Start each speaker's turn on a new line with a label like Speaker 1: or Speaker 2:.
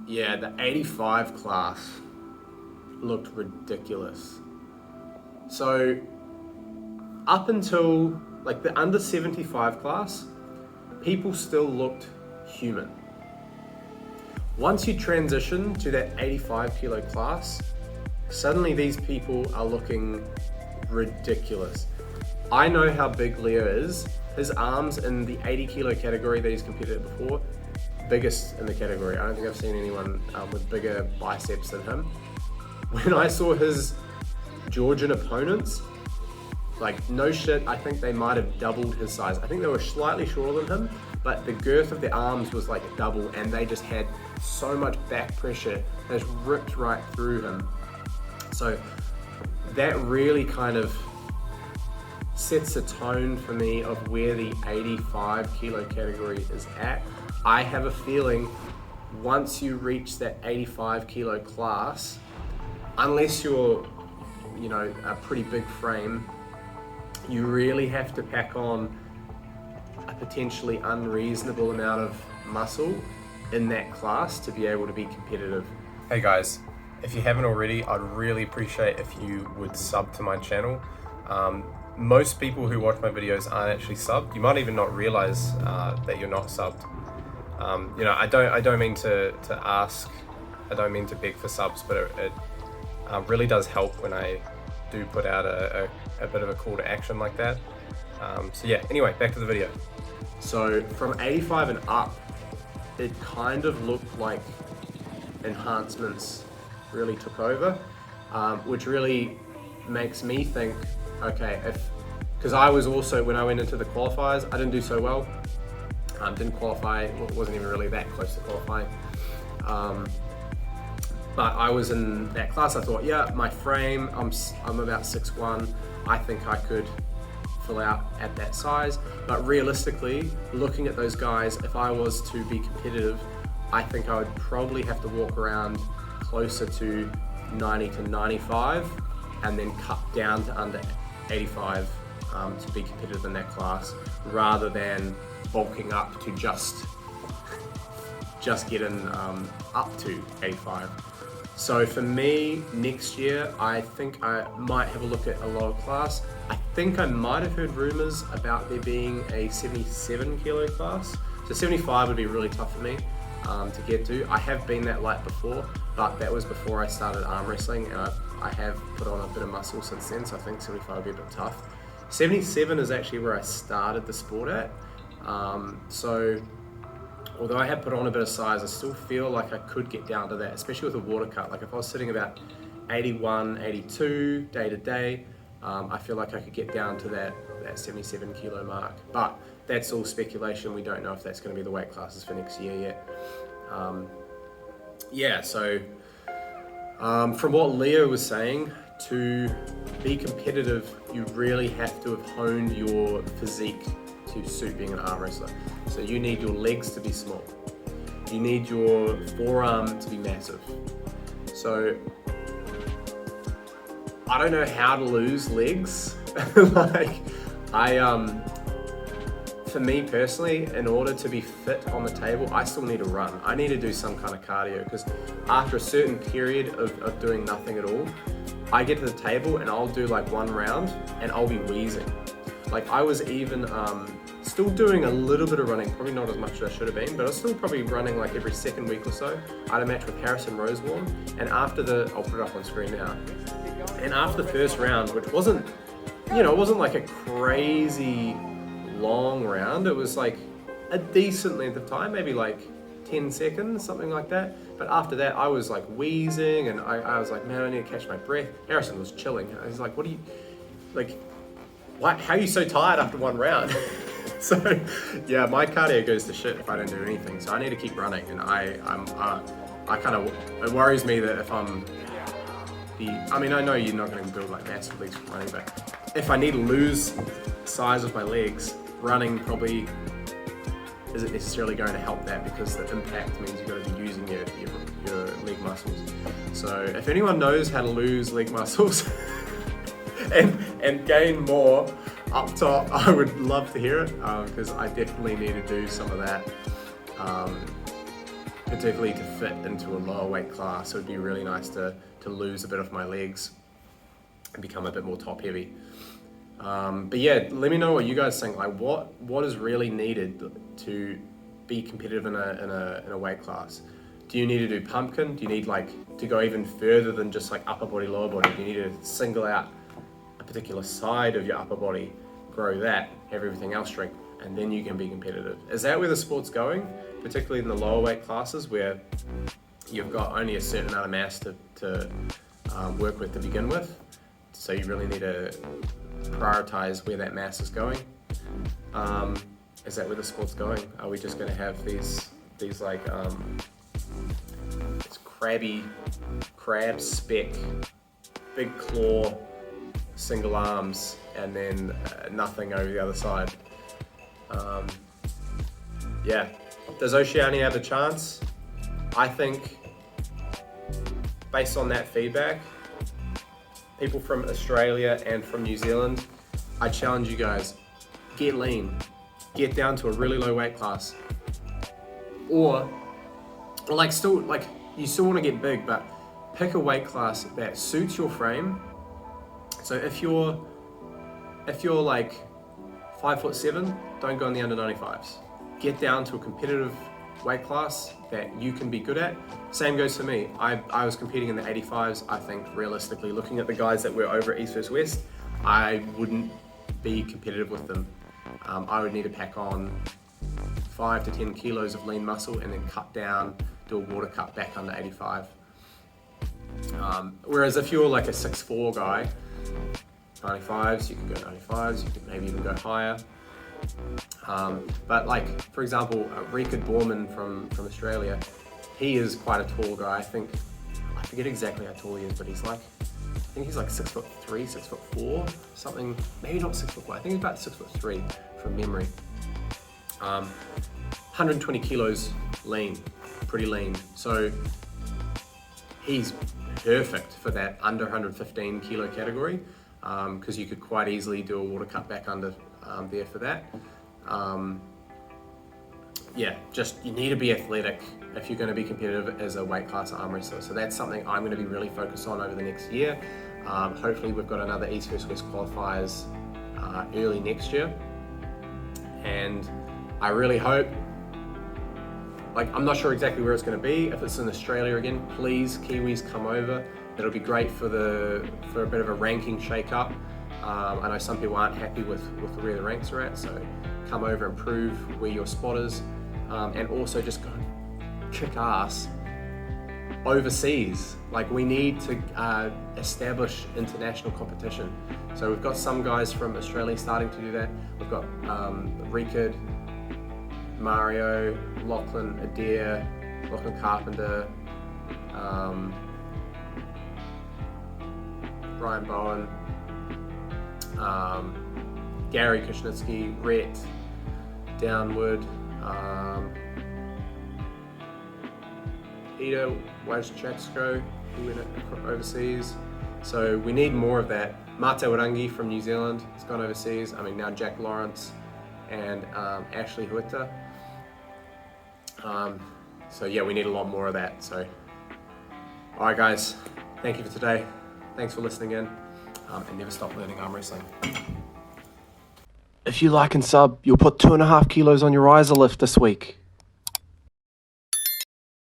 Speaker 1: Yeah, the 85 class looked ridiculous. So up until like the under 75 class, people still looked human. Once you transition to that 85 kilo class, suddenly these people are looking ridiculous. I know how big Leo is. His arms in the 80 kilo category that he's competed at before, biggest in the category. I don't think I've seen anyone with bigger biceps than him. When I saw his Georgian opponents, like no shit, I think they might have doubled his size. I think they were slightly shorter than him, but the girth of their arms was like double, and they just had so much back pressure that just ripped right through him. So that really kind of sets a tone for me of where the 85 kilo category is at. I have a feeling once you reach that 85 kilo class, unless you're, you know, a pretty big frame, you really have to pack on a potentially unreasonable amount of muscle in that class to be able to be competitive. Hey guys, if you haven't already, I'd really appreciate if you would sub to my channel. Most people who watch my videos aren't actually subbed. You might even not realize that you're not subbed. You know, I don't mean to ask, I don't mean to beg for subs, but it really does help when I do put out a bit of a call to action like that. So yeah, anyway, back to the video. So from 85 and up, it kind of looked like enhancements really took over, which really makes me think, okay, because I was also, when I went into the qualifiers, I didn't do so well. Didn't qualify, wasn't even really that close to qualifying. But I was in that class, I thought, yeah, my frame, I'm about 6'1", I think I could fill out at that size. But realistically, looking at those guys, if I was to be competitive, I think I would probably have to walk around closer to 90 to 95 and then cut down to under 85 to be competitive in that class, rather than bulking up to just getting up to 85. So for me, next year, I think I might have a look at a lower class. I think I might have heard rumors about there being a 77 kilo class. So 75 would be really tough for me to get to. I have been that light before, but that was before I started arm wrestling, and I have put on a bit of muscle since then, so I think 75 would be a bit tough. 77 is actually where I started the sport at. So although I have put on a bit of size, I still feel like I could get down to that, especially with a water cut. Like if I was sitting about 81, 82 day to day, I feel like I could get down to that 77 kilo mark. But that's all speculation. We don't know if that's going to be the weight classes for next year yet. Yeah, so from what Leo was saying, to be competitive, you really have to have honed your physique to suit being an arm wrestler. So you need your legs to be small. You need your forearm to be massive. So I don't know how to lose legs. Like for me personally, in order to be fit on the table, I still need to run. I need to do some kind of cardio, because after a certain period of doing nothing at all, I get to the table and I'll do like one round and I'll be wheezing. Like I was even still doing a little bit of running, probably not as much as I should have been, but I was still probably running like every second week or so. I had a match with Harrison Rosewarne, and after I'll put it up on screen now, and after the first round, which wasn't, you know, it wasn't like a crazy long round, it was like a decent length of time, maybe like 10 seconds, something like that. But after that, I was like wheezing, and I was like, man, I need to catch my breath. Harrison was chilling. I was like, what are you, like, how are you so tired after one round? So yeah, my cardio goes to shit if I don't do anything. So I need to keep running, and I kind of, it worries me that if I mean, I know you're not going to build like massive legs from running, but if I need to lose size of my legs, running probably isn't necessarily going to help that, because the impact means you've got to be using your leg muscles. So if anyone knows how to lose leg muscles and gain more up top, I would love to hear it, because I definitely need to do some of that. particularly to fit into a lower weight class. It would be really nice to lose a bit of my legs and become a bit more top heavy. But yeah, let me know what you guys think. Like, what is really needed to be competitive in a weight class? Do you need to do pumpkin? Do you need like to go even further than just like upper body, lower body? Do you need to single out a particular side of your upper body, grow that, have everything else shrink, and then you can be competitive? Is that where the sport's going, particularly in the lower weight classes where you've got only a certain amount of mass to work with to begin with? So you really need to prioritize where that mass is going. Is that where the sport's going? Are we just going to have these like this crab spec, big claw, single arms, and then nothing over the other side? Yeah, does Oceania have a chance? I think, based on that feedback, people from Australia and from New Zealand, I challenge you guys, get lean, get down to a really low weight class, or like still, like you still want to get big, but pick a weight class that suits your frame. So if you're like 5'7", don't go in the under 95s. Get down to a competitive weight class that you can be good at. Same goes for me. I was competing in the 85s. I think realistically, looking at the guys that were over at East vs West, I wouldn't be competitive with them. I would need to pack on 5 to 10 kilos of lean muscle and then cut down, do a water cut back under 85. Whereas if you're like a 6'4" guy, 95s, you can go 95s, you could maybe even go higher. But like, for example, Richard Borman from Australia, he is quite a tall guy. I forget exactly how tall he is, but I think he's like 6'3", 6'4", something, maybe not 6'4", I think he's about 6'3" from memory. 120 kilos lean, pretty lean. So he's perfect for that under 115 kilo category, because you could quite easily do a water cut back under there for that. Yeah, just you need to be athletic if you're going to be competitive as a weight class arm wrestler. So that's something I'm going to be really focused on over the next year. Hopefully we've got another East vs West qualifiers early next year. And I really hope, like, I'm not sure exactly where it's going to be. If it's in Australia again, please, Kiwis, come over. It'll be great for a bit of a ranking shake-up. I know some people aren't happy with where the ranks are at, so come over and prove where your spot is, and also just go kick ass overseas. Like, we need to establish international competition. So we've got some guys from Australia starting to do that. We've got Richard, Mario, Lachlan Adair, Lachlan Carpenter, Brian Bowen, Gary Kushnitsky, Rhett, Downward, Peter Wajchatsko, who went overseas. So we need more of that. Mate Warangi from New Zealand has gone overseas. I mean, now Jack Lawrence and Ashley Huerta. So yeah, we need a lot more of that. So, all right, guys, thank you for today. Thanks for listening in, and never stop learning arm wrestling. If you like and sub, you'll put 2.5 kilos on your riser lift this week.